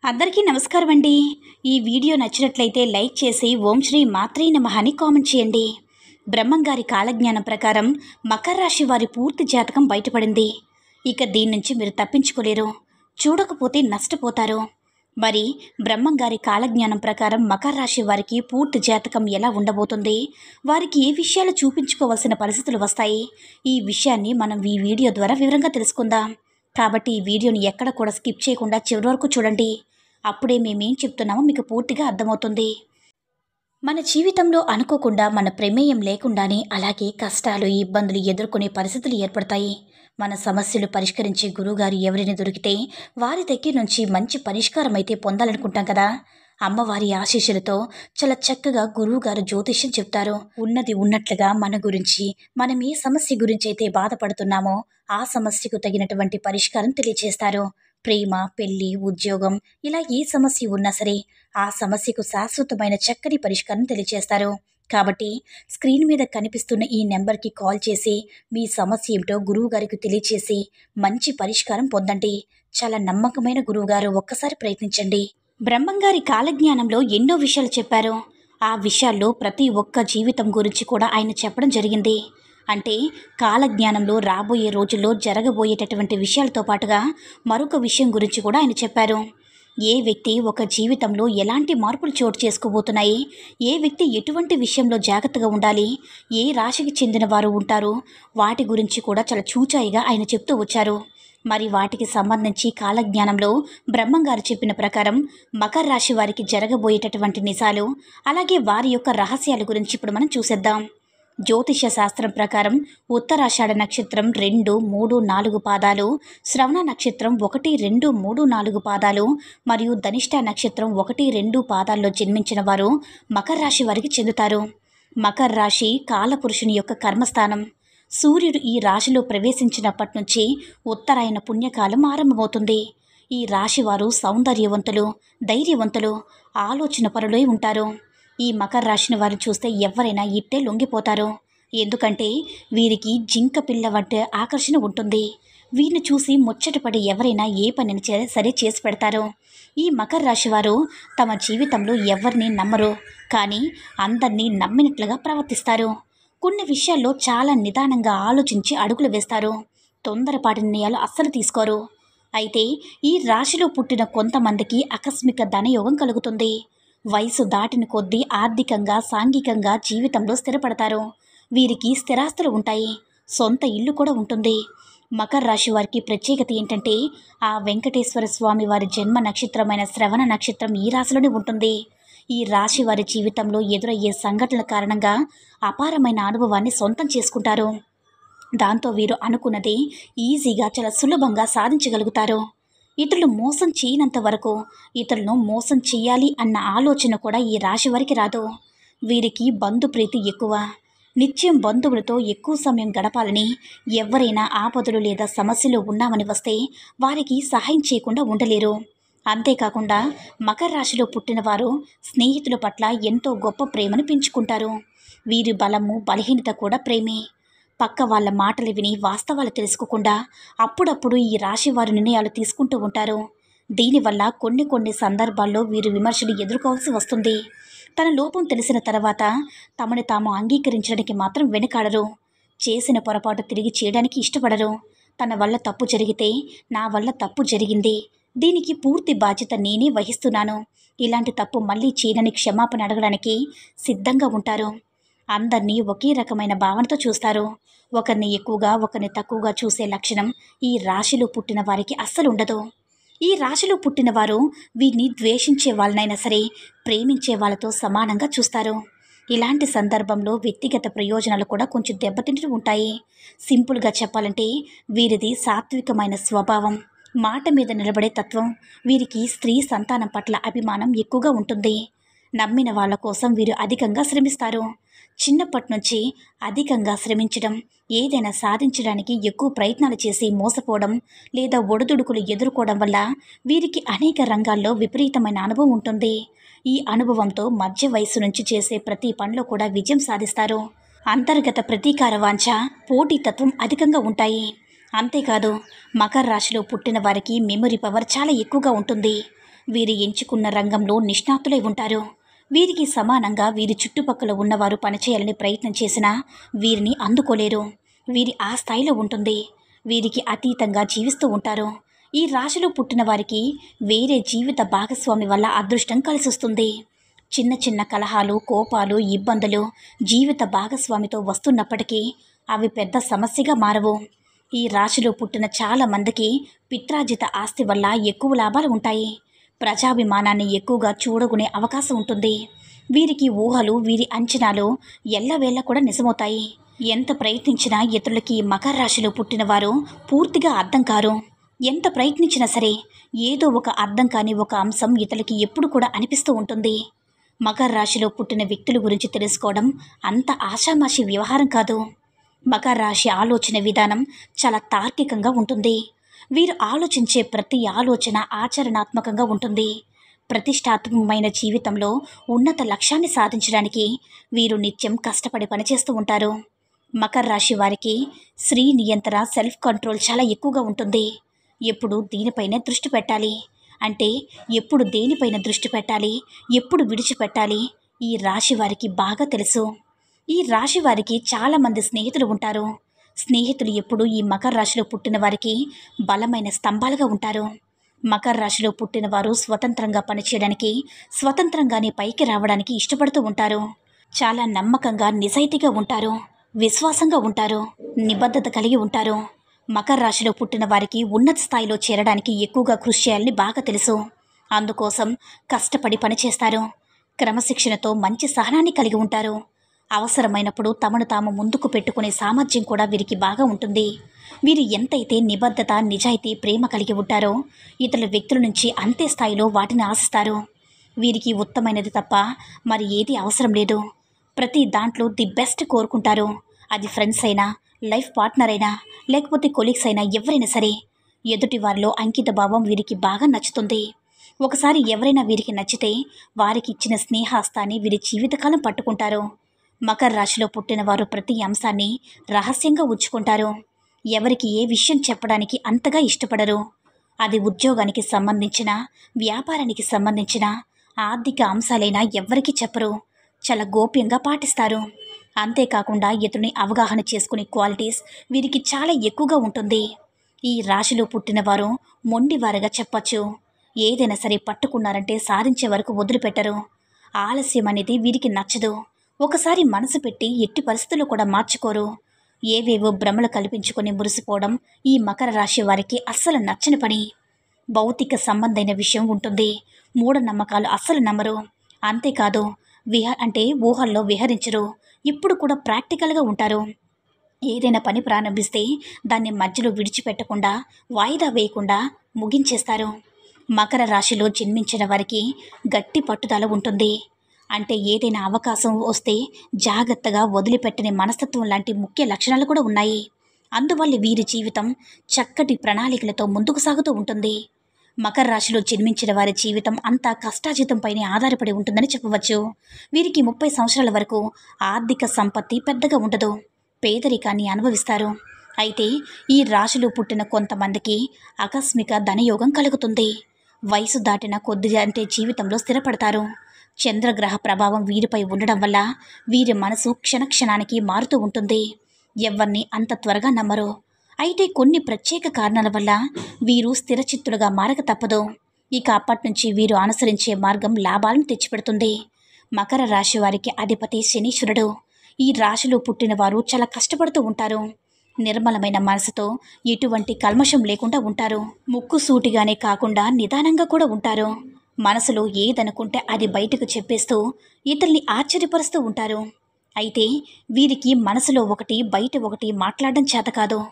అందరికీ నమస్కారం అండి. ఈ వీడియో నచ్చినట్లయితే లైక్ చేసి ఓం శ్రీ మాత్రే నమః అని కామెంట్ చేయండి. బ్రహ్మంగారి కాలజ్ఞానం ప్రకారం మకర రాశి వారి పూర్తి జాతకం బయటపడింది. ఇక దీని నుంచి మీరు తప్పించుకోలేరు. చూడకపోతే నష్టపోతారు. మరి బ్రహ్మంగారి కాలజ్ఞానం ప్రకారం మకర రాశి వారికి పూర్తి జాతకం ఎలా ఉండబోతుంది, వారికి ఏ విషయాలు చూపించుకోవాల్సిన పరిస్థితులు వస్తాయి, ఈ విషయాన్ని మనం ఈ వీడియో ద్వారా వివరంగా తెలుసుకుందాం. కాబట్టి ఈ వీడియోని ఎక్కడ కూడా స్కిప్ చేయకుండా చివరి వరకు చూడండి. అప్పుడే మేమేం చెప్తున్నామో మీకు పూర్తిగా అర్థమవుతుంది. మన జీవితంలో అనుకోకుండా మన ప్రమేయం లేకుండానే అలాగే కష్టాలు ఇబ్బందులు ఎదుర్కొనే పరిస్థితులు ఏర్పడతాయి. మన సమస్యలు పరిష్కరించే గురువుగారు ఎవరైనా దొరికితే వారి దగ్గర నుంచి మంచి పరిష్కారం అయితే పొందాలనుకుంటాం కదా. అమ్మవారి ఆశీస్సులతో చాలా చక్కగా గురువుగారు జ్యోతిష్యం చెప్తారు. ఉన్నది ఉన్నట్లుగా మన గురించి, మనం ఏ సమస్య గురించి అయితే బాధపడుతున్నామో ఆ సమస్యకు తగినటువంటి పరిష్కారం తెలియజేస్తారు. ప్రేమ, పెళ్లి, ఉద్యోగం ఇలా ఏ సమస్య ఉన్నా సరే ఆ సమస్యకు శాశ్వతమైన చక్కని పరిష్కారం తెలియజేస్తారు. కాబట్టి స్క్రీన్ మీద కనిపిస్తున్న ఈ నెంబర్కి కాల్ చేసి మీ సమస్య ఏమిటో గురువుగారికి తెలియచేసి మంచి పరిష్కారం పొందండి. చాలా నమ్మకమైన గురువుగారు, ఒక్కసారి ప్రయత్నించండి. బ్రహ్మంగారి కాలజ్ఞానంలో ఎన్నో విషయాలు చెప్పారు. ఆ విషయాల్లో ప్రతి ఒక్క జీవితం గురించి కూడా ఆయన చెప్పడం జరిగింది. అంటే కాలజ్ఞానంలో రాబోయే రోజుల్లో జరగబోయేటటువంటి విషయాలతో పాటుగా మరొక విషయం గురించి కూడా ఆయన చెప్పారు. ఏ వ్యక్తి ఒక జీవితంలో ఎలాంటి మార్పులు చోటు చేసుకోబోతున్నాయి, ఏ వ్యక్తి ఎటువంటి విషయంలో జాగ్రత్తగా ఉండాలి, ఏ రాశికి చెందిన వారు ఉంటారు, వాటి గురించి కూడా చాలా చూచాయిగా ఆయన చెప్తూ వచ్చారు. మరి వాటికి సంబంధించి కాలజ్ఞానంలో బ్రహ్మంగారు చెప్పిన ప్రకారం మకర రాశి వారికి జరగబోయేటటువంటి నిజాలు, అలాగే వారి యొక్క రహస్యాల గురించి ఇప్పుడు మనం చూసేద్దాం. జ్యోతిష శాస్త్రం ప్రకారం ఉత్తరాషాఢ నక్షత్రం 2, 3, 4 పాదాలు, శ్రవణ నక్షత్రం 1, 2, 3, 4 పాదాలు మరియు ధనిష్ట నక్షత్రం 1, 2 పాదాల్లో జన్మించిన వారు మకర రాశి వారికి చెందుతారు. మకర రాశి కాలపురుషుని యొక్క కర్మస్థానం. సూర్యుడు ఈ రాశిలో ప్రవేశించినప్పటి నుంచి ఉత్తరాయణ పుణ్యకాలం ఆరంభమవుతుంది. ఈ రాశి వారు సౌందర్యవంతులు, ధైర్యవంతులు, ఆలోచన పరులై ఉంటారు. ఈ మకర రాశిని వారు చూస్తే ఎవరైనా ఇట్టే లొంగిపోతారు. ఎందుకంటే వీరికి జింక పిల్ల వంటి ఆకర్షణ ఉంటుంది. వీరిని చూసి ముచ్చటపడి ఎవరైనా ఏ పనిని సరే చేసి పెడతారు. ఈ మకర రాశి వారు తమ జీవితంలో ఎవరిని నమ్మరు, కానీ అందరినీ నమ్మినట్లుగా ప్రవర్తిస్తారు. కొన్ని విషయాల్లో చాలా నిదానంగా ఆలోచించి అడుగులు వేస్తారు. తొందరపాటి నిర్ణయాలు అస్సలు తీసుకోరు. అయితే ఈ రాశిలో పుట్టిన కొంతమందికి ఆకస్మిక ధనయోగం కలుగుతుంది. వయసు దాటిన కొద్దీ ఆర్థికంగా, సాంఘికంగా జీవితంలో స్థిరపడతారు. వీరికి స్థిరాస్తులు ఉంటాయి, సొంత ఇల్లు కూడా ఉంటుంది. మకర రాశి వారికి ప్రత్యేకత ఏంటంటే ఆ వెంకటేశ్వర స్వామి వారి జన్మ నక్షత్రమైన శ్రవణ నక్షత్రం ఈ రాశిలోనే ఉంటుంది. ఈ రాశి వారి జీవితంలో ఎదురయ్యే సంఘటనల కారణంగా అపారమైన అనుభవాన్ని సొంతం చేసుకుంటారు. దాంతో వీరు అనుకున్నది ఈజీగా చాలా సులభంగా సాధించగలుగుతారు. ఇతరులు మోసం చేయనంత వరకు ఇతరులను మోసం చేయాలి అన్న ఆలోచన కూడా ఈ రాశి వారికి రాదు. వీరికి బంధుప్రీతి ఎక్కువ. నిత్యం బంధువులతో ఎక్కువ సమయం గడపాలని, ఎవరైనా ఆపదలు లేదా సమస్యలు ఉన్నామని వస్తే వారికి సహాయం చేయకుండా ఉండలేరు. అంతేకాకుండా మకర రాశిలో పుట్టిన వారు స్నేహితుల పట్ల ఎంతో గొప్ప ప్రేమను పెంచుకుంటారు. వీరి బలము, బలహీనత కూడా ప్రేమే. పక్క వాళ్ళ మాటలు విని వాస్తవాలు తెలుసుకోకుండా అప్పుడప్పుడు ఈ రాశి వారి నిర్ణయాలు తీసుకుంటూ ఉంటారు. దీనివల్ల కొన్ని సందర్భాల్లో వీరు విమర్శలు ఎదుర్కోవాల్సి వస్తుంది. తన లోపం తెలిసిన తర్వాత తమని తాము అంగీకరించడానికి మాత్రం వెనుకాడరు. చేసిన పొరపాటు తిరిగి చేయడానికి ఇష్టపడరు. తన వల్ల తప్పు జరిగితే నా వల్ల తప్పు జరిగింది, దీనికి పూర్తి బాధ్యత నేనే వహిస్తున్నాను, ఇలాంటి తప్పు మళ్ళీ చేయనని క్షమాపణ అడగడానికి సిద్ధంగా ఉంటారు. అందరినీ ఒకే రకమైన భావనతో చూస్తారు. ఒకరిని ఎక్కువగా, ఒకరిని తక్కువగా చూసే లక్షణం ఈ రాశిలో పుట్టిన వారికి అస్సలు ఉండదు. ఈ రాశిలో పుట్టిన వారు వీరిని ద్వేషించే వాళ్ళనైనా సరే ప్రేమించే వాళ్ళతో సమానంగా చూస్తారు. ఇలాంటి సందర్భంలో వ్యక్తిగత ప్రయోజనాలు కూడా కొంచెం దెబ్బతింటూ ఉంటాయి. సింపుల్గా చెప్పాలంటే వీరిది సాత్వికమైన స్వభావం, మాట మీద నిలబడే తత్వం. వీరికి స్త్రీ సంతానం పట్ల అభిమానం ఎక్కువగా ఉంటుంది. నమ్మిన వాళ్ళ కోసం వీరు అధికంగా శ్రమిస్తారు. చిన్నప్పటి నుంచి అధికంగా శ్రమించడం, ఏదైనా సాధించడానికి ఎక్కువ ప్రయత్నాలు చేసి మోసపోవడం లేదా ఒడిదుడుకులు ఎదుర్కోవడం వల్ల వీరికి అనేక రంగాల్లో విపరీతమైన అనుభవం ఉంటుంది. ఈ అనుభవంతో మధ్య వయసు నుంచి చేసే ప్రతి పనిలో కూడా విజయం సాధిస్తారు. అంతర్గత ప్రతీకార వాంఛ, పోటీతత్వం అధికంగా ఉంటాయి. అంతేకాదు మకర రాశిలో పుట్టిన వారికి మెమరీ పవర్ చాలా ఎక్కువగా ఉంటుంది. వీరు ఎంచుకున్న రంగంలో నిష్ణాతులై ఉంటారు. వీరికి సమానంగా వీరి చుట్టుపక్కల ఉన్నవారు పనిచేయాలని ప్రయత్నం చేసినా వీరిని అందుకోలేరు. వీరి ఆ స్థాయిలో ఉంటుంది. వీరికి అతీతంగా జీవిస్తూ ఉంటారు. ఈ రాశిలో పుట్టిన వారికి వేరే జీవిత భాగస్వామి వల్ల అదృష్టం కలిసొస్తుంది. చిన్న చిన్న కలహాలు, కోపాలు, ఇబ్బందులు జీవిత భాగస్వామితో వస్తున్నప్పటికీ అవి పెద్ద సమస్యగా మారవు. ఈ రాశిలో పుట్టిన చాలామందికి పిత్రార్జిత ఆస్తి వల్ల ఎక్కువ లాభాలు ఉంటాయి. ప్రజాభిమానాన్ని ఎక్కువగా చూడగునే అవకాశం ఉంటుంది. వీరికి ఊహలు, వీరి అంచనాలు ఎల్లవేళ కూడా నిజమవుతాయి. ఎంత ప్రయత్నించినా ఇతరులకి మకర రాశిలో పుట్టిన వారు పూర్తిగా అర్థం కారు. ఎంత ప్రయత్నించినా సరే ఏదో ఒక అర్థం కాని ఒక అంశం ఇతరులకి ఎప్పుడు కూడా అనిపిస్తూ ఉంటుంది. మకర రాశిలో పుట్టిన వ్యక్తుల గురించి తెలుసుకోవడం అంత ఆషామాషి వ్యవహారం కాదు. మకర రాశి ఆలోచన విధానం చాలా తార్కికంగా ఉంటుంది. వీరు ఆలోచించే ప్రతి ఆలోచన ఆచరణాత్మకంగా ఉంటుంది. ప్రతిష్టాత్మకమైన జీవితంలో ఉన్నత లక్ష్యాన్ని సాధించడానికి వీరు నిత్యం కష్టపడి పనిచేస్తూ ఉంటారు. మకర రాశి వారికి స్త్రీ నియంత్రణ, సెల్ఫ్ కంట్రోల్ చాలా ఎక్కువగా ఉంటుంది. ఎప్పుడు దీనిపైనే దృష్టి పెట్టాలి అంటే ఎప్పుడు దేనిపైన దృష్టి పెట్టాలి, ఎప్పుడు విడిచిపెట్టాలి ఈ రాశి వారికి బాగా తెలుసు. ఈ రాశి వారికి చాలామంది స్నేహితులు ఉంటారు. స్నేహితులు ఎప్పుడు ఈ మకర రాశిలో పుట్టిన వారికి బలమైన స్తంభాలుగా ఉంటారు. మకర రాశిలో పుట్టిన వారు స్వతంత్రంగా పనిచేయడానికి, స్వతంత్రంగానే పైకి రావడానికి ఇష్టపడుతూ ఉంటారు. చాలా నమ్మకంగా, నిజాయితీగా ఉంటారు. విశ్వాసంగా ఉంటారు. నిబద్ధత కలిగి ఉంటారు. మకర రాశిలో పుట్టిన వారికి ఉన్నత స్థాయిలో చేరడానికి ఎక్కువగా కృషి చేయాలని బాగా తెలుసు. అందుకోసం కష్టపడి పనిచేస్తారు. క్రమశిక్షణతో మంచి సహనాన్ని కలిగి ఉంటారు. అవసరమైనప్పుడు తమను తాము ముందుకు పెట్టుకునే సామర్థ్యం కూడా వీరికి బాగా ఉంటుంది. వీరు ఎంతైతే నిబద్ధత, నిజాయితీ, ప్రేమ కలిగి ఉంటారో ఇతరుల వ్యక్తుల నుంచి అంతే స్థాయిలో వాటిని ఆశిస్తారు. వీరికి ఉత్తమైనది తప్ప మరి ఏది అవసరం లేదు. ప్రతి దాంట్లో ది బెస్ట్ కోరుకుంటారు. అది ఫ్రెండ్స్ అయినా, లైఫ్ పార్ట్నర్ అయినా, లేకపోతే కొలీగ్స్ అయినా, ఎవరైనా సరే ఎదుటి వారిలో అంకిత భావం వీరికి బాగా నచ్చుతుంది. ఒకసారి ఎవరైనా వీరికి నచ్చితే వారికి ఇచ్చిన స్నేహాస్తాన్ని వీరి జీవితకాలం పట్టుకుంటారు. మకర రాశిలో పుట్టిన వారు ప్రతి అంశాన్ని రహస్యంగా ఉంచుకుంటారు. ఎవరికి ఏ విషయం చెప్పడానికి అంతగా ఇష్టపడరు. అది ఉద్యోగానికి సంబంధించిన, వ్యాపారానికి సంబంధించిన, ఆర్థిక అంశాలైనా ఎవ్వరికీ చెప్పరు. చాలా గోప్యంగా పాటిస్తారు. అంతేకాకుండా ఇతరుని అవగాహన చేసుకునే క్వాలిటీస్ వీరికి చాలా ఎక్కువగా ఉంటుంది. ఈ రాశిలో పుట్టిన వారు మొండివారుగా చెప్పచ్చు. ఏదైనా సరే పట్టుకున్నారంటే సాధించే వరకు వదిలిపెట్టరు. ఆలస్యం అనేది వీరికి నచ్చదు. ఒకసారి మనసు పెట్టి ఎట్టి పరిస్థితుల్లో కూడా మార్చుకోరు. ఏవేవో భ్రమలు కల్పించుకొని మురిసిపోవడం ఈ మకర రాశి వారికి అస్సలు నచ్చని పని. భౌతిక సంబంధమైన విషయం ఉంటుంది. మూఢనమ్మకాలు అస్సలు నమ్మరు. అంతేకాదు ఊహల్లో విహరించరు. ఇప్పుడు కూడా ప్రాక్టికల్గా ఉంటారు. ఏదైనా పని ప్రారంభిస్తే దాన్ని మధ్యలో విడిచిపెట్టకుండా, వాయిదా వేయకుండా ముగించేస్తారు. మకర రాశిలో జన్మించిన వారికి గట్టి పట్టుదల ఉంటుంది. అంటే ఏదైనా అవకాశం వస్తే జాగ్రత్తగా వదిలిపెట్టని మనస్తత్వం లాంటి ముఖ్య లక్షణాలు కూడా ఉన్నాయి. అందువల్ల వీరి జీవితం చక్కటి ప్రణాళికలతో ముందుకు సాగుతూ ఉంటుంది. మకర రాశిలో జన్మించిన వారి జీవితం అంతా కష్టార్జితంపైనే ఆధారపడి ఉంటుందని చెప్పవచ్చు. వీరికి 30 సంవత్సరాల వరకు ఆర్థిక సంపత్తి పెద్దగా ఉండదు. పేదరికాన్ని అనుభవిస్తారు. అయితే ఈ రాశిలో పుట్టిన కొంతమందికి ఆకస్మిక ధనయోగం కలుగుతుంది. వయసు దాటిన కొద్ది జీవితంలో స్థిరపడతారు. చంద్రగ్రహ ప్రభావం వీరిపై ఉండడం వల్ల వీరి మనసు క్షణక్షణానికి మారుతూ ఉంటుంది. ఎవరిని అంత త్వరగా నమ్మరు. అయితే కొన్ని ప్రత్యేక కారణాల వల్ల వీరు స్థిరచిత్తులుగా మారక తప్పదు. ఇక అప్పటి నుంచి వీరు అనుసరించే మార్గం లాభాలను తెచ్చిపెడుతుంది. మకర రాశి వారికి అధిపతి శనీశ్వరుడు. ఈ రాశిలో పుట్టిన వారు చాలా కష్టపడుతూ ఉంటారు. నిర్మలమైన మనసుతో ఎటువంటి కల్మషం లేకుండా ఉంటారు. ముక్కుసూటిగానే కాకుండా నిదానంగా కూడా ఉంటారు. మనసులో ఏదనుకుంటే అది బయటకు చెప్పేస్తూ ఇతరుల్ని ఆశ్చర్యపరుస్తూ ఉంటారు. అయితే వీరికి మనసులో ఒకటి, బయట ఒకటి మాట్లాడడం చేత కాదు.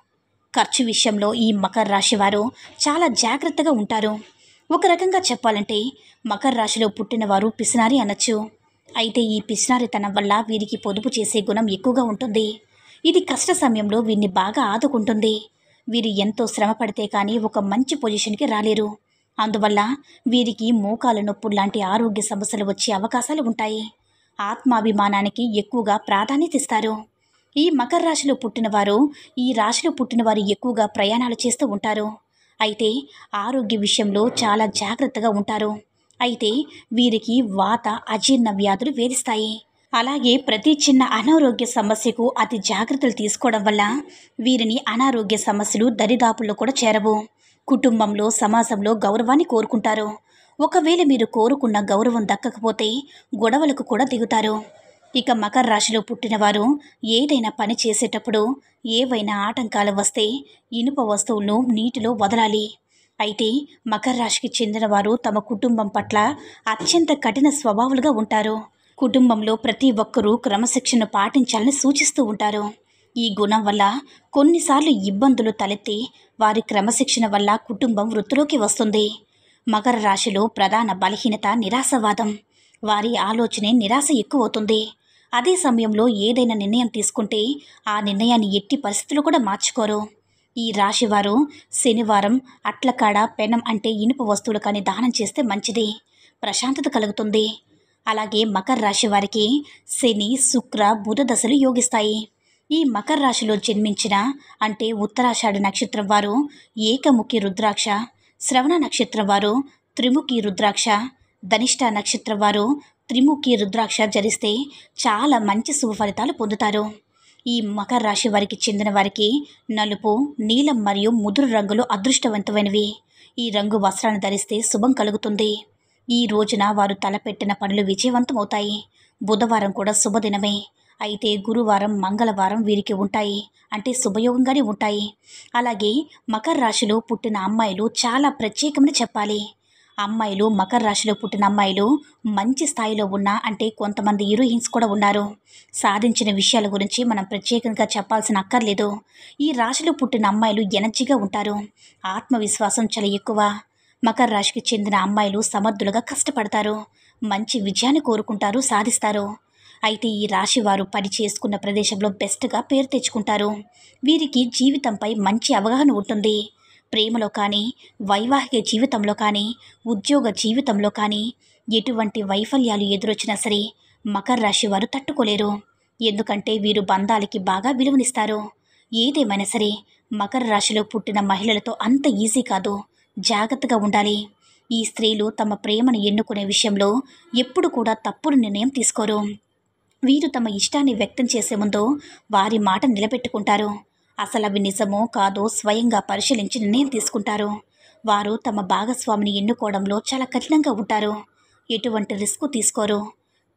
ఖర్చు విషయంలో ఈ మకర రాశి వారు చాలా జాగ్రత్తగా ఉంటారు. ఒక రకంగా చెప్పాలంటే మకర రాశిలో పుట్టిన వారు పిసినారి అనొచ్చు. అయితే ఈ పిసినారితనం వల్ల వీరికి పొదుపు చేసే గుణం ఎక్కువగా ఉంటుంది. ఇది కష్ట సమయంలో వీరిని బాగా ఆదుకుంటుంది. వీరు ఎంతో శ్రమ పడితే కానీ ఒక మంచి పొజిషన్కి రాలేరు. అందువల్ల వీరికి మోకాలు నొప్పులు లాంటి ఆరోగ్య సమస్యలు వచ్చే అవకాశాలు ఉంటాయి. ఆత్మాభిమానానికి ఎక్కువగా ప్రాధాన్యత ఇస్తారు. ఈ మకర రాశిలో పుట్టిన వారు ఎక్కువగా ప్రయాణాలు చేస్తూ ఉంటారు. అయితే ఆరోగ్య విషయంలో చాలా జాగ్రత్తగా ఉంటారు. అయితే వీరికి వాత అజీర్ణ వ్యాధులు వేధిస్తాయి. అలాగే ప్రతి చిన్న అనారోగ్య సమస్యకు అతి జాగ్రత్తలు తీసుకోవడం వల్ల వీరిని అనారోగ్య సమస్యలు దరిదాపుల్లో కూడా చేరవు. కుటుంబంలో సమాజంలో గౌరవాన్ని కోరుకుంటారు. ఒకవేళ మీరు కోరుకున్న గౌరవం దక్కకపోతే గొడవలకు కూడా దిగుతారు. ఇక మకర రాశిలో పుట్టినవారు ఏదైనా పని చేసేటప్పుడు ఏవైనా ఆటంకాలు వస్తే ఇనుప వస్తువులను నీటిలో వదలాలి. అయితే మకర రాశికి చెందినవారు తమ కుటుంబం పట్ల అత్యంత కఠిన స్వభావాలుగా ఉంటారు. కుటుంబంలో ప్రతి ఒక్కరూ క్రమశిక్షణ పాటించాలని సూచిస్తూ ఉంటారు. ఈ గుణం వల్ల కొన్నిసార్లు ఇబ్బందులు తలెత్తి వారి క్రమశిక్షణ వల్ల కుటుంబం వృత్తిలోకి వస్తుంది. మకర రాశిలో ప్రధాన బలహీనత నిరాశవాదం. వారి ఆలోచనే నిరాశ ఎక్కువవుతుంది. అదే సమయంలో ఏదైనా నిర్ణయం తీసుకుంటే ఆ నిర్ణయాన్ని ఎట్టి పరిస్థితులు కూడా మార్చుకోరు. ఈ రాశివారు శనివారం అట్లకాడ పెనం అంటే ఇనుప వస్తువులు కానీ దానం చేస్తే మంచిది, ప్రశాంతత కలుగుతుంది. అలాగే మకర రాశి వారికి శని శుక్ర బుధ దశలు యోగిస్తాయి. ఈ మకర రాశిలో జన్మించిన అంటే ఉత్తరాషాఢ నక్షత్రం వారు ఏకముఖి రుద్రాక్ష, శ్రవణ నక్షత్రం వారు త్రిముఖి రుద్రాక్ష, ధనిష్ట నక్షత్రం వారు త్రిముఖి రుద్రాక్ష ధరిస్తే చాలా మంచి శుభ ఫలితాలు పొందుతారు. ఈ మకర రాశి వారికి చెందిన వారికి నలుపు, నీలం మరియు ముదురు రంగులు అదృష్టవంతమైనవి. ఈ రంగు వస్త్రాన్ని ధరిస్తే శుభం కలుగుతుంది. ఈ రోజున వారు తలపెట్టిన పనులు విజయవంతమవుతాయి. బుధవారం కూడా శుభదినమే. అయితే గురువారం మంగళవారం వీరికి ఉంటాయి, అంటే శుభయోగంగానే ఉంటాయి. అలాగే మకర రాశిలో పుట్టిన అమ్మాయిలు చాలా ప్రత్యేకమని చెప్పాలి. అమ్మాయిలు మకర రాశిలో పుట్టిన అమ్మాయిలు మంచి స్థాయిలో ఉన్న అంటే కొంతమంది హీరోయిన్స్ కూడా ఉన్నారు. సాధించిన విషయాల గురించి మనం ప్రత్యేకంగా చెప్పాల్సిన అక్కర్లేదు. ఈ రాశిలో పుట్టిన అమ్మాయిలు ఎనర్జీగా ఉంటారు. ఆత్మవిశ్వాసం చాలా ఎక్కువ. మకర రాశికి చెందిన అమ్మాయిలు సమర్థులుగా కష్టపడతారు. మంచి విజయాన్ని కోరుకుంటారు, సాధిస్తారు. అయితే ఈ రాశి వారు పని చేసుకున్న ప్రదేశంలో బెస్ట్గా పేరు తెచ్చుకుంటారు. వీరికి జీవితంపై మంచి అవగాహన ఉంటుంది. ప్రేమలో కానీ, వైవాహిక జీవితంలో కానీ, ఉద్యోగ జీవితంలో కానీ ఎటువంటి వైఫల్యాలు ఎదురొచ్చినా సరే మకర రాశి వారు తట్టుకోలేరు. ఎందుకంటే వీరు బంధాలకి బాగా విలువనిస్తారు. ఏదేమైనా సరే మకర రాశిలో పుట్టిన మహిళలతో అంత ఈజీ కాదు, జాగ్రత్తగా ఉండాలి. ఈ స్త్రీలు తమ ప్రేమను ఎన్నుకునే విషయంలో ఎప్పుడు కూడా తప్పుడు నిర్ణయం తీసుకోరు. వీరు తమ ఇష్టాన్ని వ్యక్తం చేసే ముందు వారి మాట నిలబెట్టుకుంటారు. అసలు అవి నిజమో కాదో స్వయంగా పరిశీలించి నిర్ణయం తీసుకుంటారు. వారు తమ భాగస్వామిని ఎన్నుకోవడంలో చాలా కఠినంగా ఉంటారు. ఎటువంటి రిస్క్ తీసుకోరు.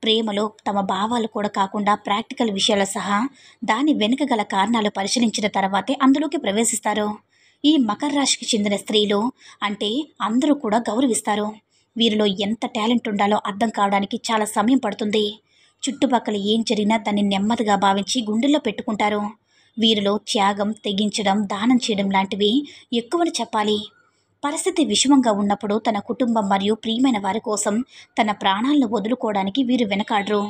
ప్రేమలో తమ భావాలు కూడా కాకుండా ప్రాక్టికల్ విషయాల సహా దాని వెనుక గల కారణాలు పరిశీలించిన తర్వాతే అందులోకి ప్రవేశిస్తారు. ఈ మకర రాశికి చెందిన స్త్రీలు అంటే అందరూ కూడా గౌరవిస్తారు. వీరిలో ఎంత టాలెంట్ ఉండాలో అర్థం కావడానికి చాలా సమయం పడుతుంది. చుట్టుపక్కల ఏం జరిగినా దాన్ని నెమ్మదిగా భావించి గుండెల్లో పెట్టుకుంటారు. వీరిలో త్యాగం, తెగించడం, దానం చేయడం లాంటివి ఎక్కువని చెప్పాలి. పరిస్థితి విషమంగా ఉన్నప్పుడు తన కుటుంబం మరియు ప్రియమైన వారి కోసం తన ప్రాణాలను వదులుకోవడానికి వీరు వెనకాడరు.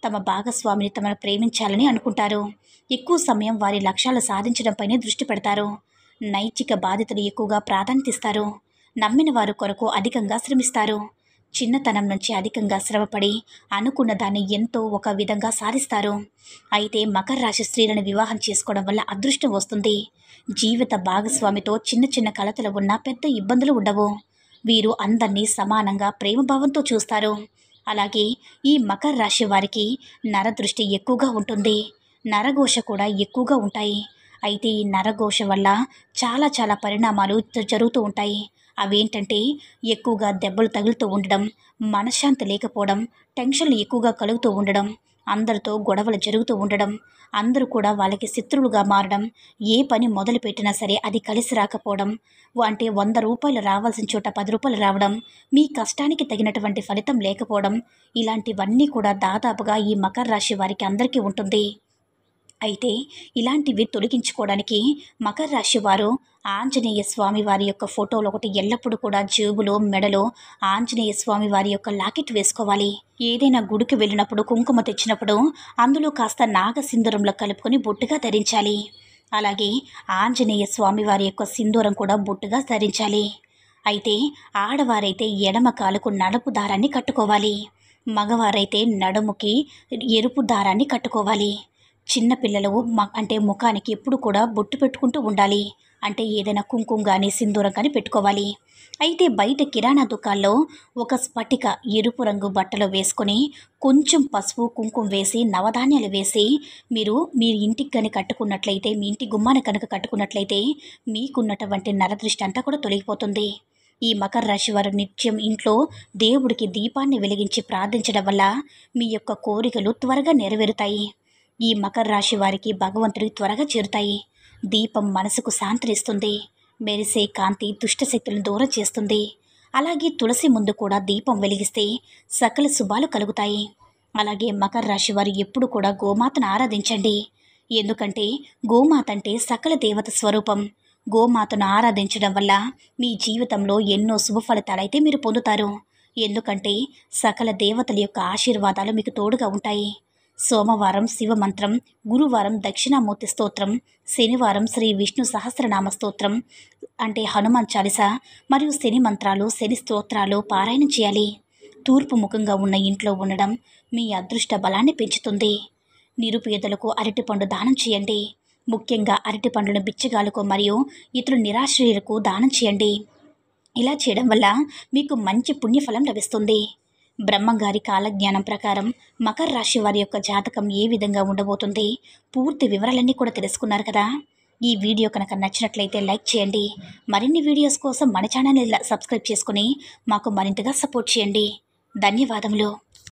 తమ భాగస్వామిని తమను ప్రేమించాలని అనుకుంటారు. ఎక్కువ సమయం వారి లక్ష్యాలు సాధించడంపైనే దృష్టి పెడతారు. నైతిక బాధ్యతలు ఎక్కువగా ప్రాధాన్యత ఇస్తారు. నమ్మిన వారి కొరకు అధికంగా శ్రమిస్తారు. చిన్నతనం నుంచి అధికంగా శ్రమపడి అనుకున్న దాన్ని ఎంతో ఒక విధంగా సాధిస్తారు. అయితే మకర రాశి స్త్రీలను వివాహం చేసుకోవడం వల్ల అదృష్టం వస్తుంది. జీవిత భాగస్వామితో చిన్న చిన్న కలతలు ఉన్నా పెద్ద ఇబ్బందులు ఉండవు. వీరు అందరినీ సమానంగా ప్రేమభావంతో చూస్తారు. అలాగే ఈ మకర రాశి వారికి నరదృష్టి ఎక్కువగా ఉంటుంది. నరఘోష కూడా ఎక్కువగా ఉంటాయి. అయితే ఈ నరఘోష వల్ల చాలా పరిణామాలు జరుగుతూ ఉంటాయి. అవేంటంటే ఎక్కువగా దెబ్బలు తగులుతూ ఉండడం, మనశ్శాంతి లేకపోవడం, టెన్షన్లు ఎక్కువగా కలుగుతూ ఉండడం, అందరితో గొడవలు జరుగుతూ ఉండడం, అందరూ కూడా వాళ్ళకి శత్రువులుగా మారడం, ఏ పని మొదలుపెట్టినా సరే అది కలిసి రాకపోవడం, అంటే 100 రూపాయలు రావాల్సిన చోట 10 రూపాయలు రావడం, మీ కష్టానికి తగినటువంటి ఫలితం లేకపోవడం, ఇలాంటివన్నీ కూడా దాదాపుగా ఈ మకర రాశి వారికి అందరికీ ఉంటుంది. అయితే ఇలాంటివి తొలగించుకోవడానికి మకర రాశి వారు ఆంజనేయ స్వామి వారి యొక్క ఫోటోలు ఒకటి ఎల్లప్పుడూ కూడా జేబులో, మెడలో ఆంజనేయ స్వామి వారి యొక్క లాకెట్ వేసుకోవాలి. ఏదైనా గుడికి వెళ్ళినప్పుడు కుంకుమ తెచ్చినప్పుడు అందులో కాస్త నాగసింధూరంలో కలుపుకొని బొట్టుగా ధరించాలి. అలాగే ఆంజనేయ స్వామి వారి యొక్క సింధూరం కూడా బొట్టుగా ధరించాలి. అయితే ఆడవారైతే ఎడమ కాలుకు నలుపు దారాన్ని కట్టుకోవాలి. మగవారైతే నడుముకి ఎరుపు దారాన్ని కట్టుకోవాలి. చిన్నపిల్లలు అంటే ముఖానికి ఎప్పుడు కూడా బొట్టు పెట్టుకుంటూ ఉండాలి. అంటే ఏదైనా కుంకుమ కానీ సింధూరం కానీ పెట్టుకోవాలి. అయితే బయట కిరాణా దుకాణంలో ఒక స్ఫటిక ఎరుపు రంగు బట్టలు వేసుకొని కొంచెం పసుపు కుంకుమ వేసి నవధాన్యాలు వేసి మీ ఇంటికి కనుక కట్టుకున్నట్లయితే, మీ ఇంటి గుమ్మాన కనుక కట్టుకున్నట్లయితే మీకున్నటువంటి నరదృష్టి అంతా కూడా తొలగిపోతుంది. ఈ మకర రాశి వారు నిత్యం ఇంట్లో దేవుడికి దీపాన్ని వెలిగించి ప్రార్థించడం వల్ల మీ యొక్క కోరికలు త్వరగా నెరవేరుతాయి. ఈ మకర రాశి వారికి భగవంతుడికి త్వరగా చేరుతాయి. దీపం మనసుకు శాంతినిస్తుంది. మెరిసే కాంతి దుష్టశక్తులను దూరం చేస్తుంది. అలాగే తులసి ముందు కూడా దీపం వెలిగిస్తే సకల శుభాలు కలుగుతాయి. అలాగే మకర రాశి వారు ఎప్పుడు కూడా గోమాతను ఆరాధించండి. ఎందుకంటే గోమాత అంటే సకల దేవత స్వరూపం. గోమాతను ఆరాధించడం వల్ల మీ జీవితంలో ఎన్నో శుభ ఫలితాలైతే మీరు పొందుతారు. ఎందుకంటే సకల దేవతల యొక్క ఆశీర్వాదాలు మీకు తోడుగా ఉంటాయి. సోమవారం శివమంత్రం, గురువారం దక్షిణామూర్తి స్తోత్రం, శనివారం శ్రీ విష్ణు సహస్రనామ స్తోత్రం అంటే హనుమాన్ చాలీస మరియు శని మంత్రాలు, శని స్తోత్రాలు పారాయణం చేయాలి. తూర్పు ముఖంగా ఉన్న ఇంట్లో ఉండడం మీ అదృష్ట బలాన్ని పెంచుతుంది. నిరుపేదలకు అరటిపండు దానం చేయండి. ముఖ్యంగా అరటిపండ్లను బిచ్చగాలకు మరియు ఇతర నిరాశ్రయులకు దానం చేయండి. ఇలా చేయడం వల్ల మీకు మంచి పుణ్యఫలం లభిస్తుంది. బ్రహ్మంగారి కాలజ్ఞానం ప్రకారం మకర రాశి వారి యొక్క జాతకం ఏ విధంగా ఉండబోతుంది, పూర్తి వివరాలన్నీ కూడా తెలుసుకున్నారు కదా. ఈ వీడియో కనుక నచ్చినట్లయితే లైక్ చేయండి. మరిన్ని వీడియోస్ కోసం మన ఛానల్ని సబ్స్క్రైబ్ చేసుకుని మాకు మరింతగా సపోర్ట్ చేయండి. ధన్యవాదములు.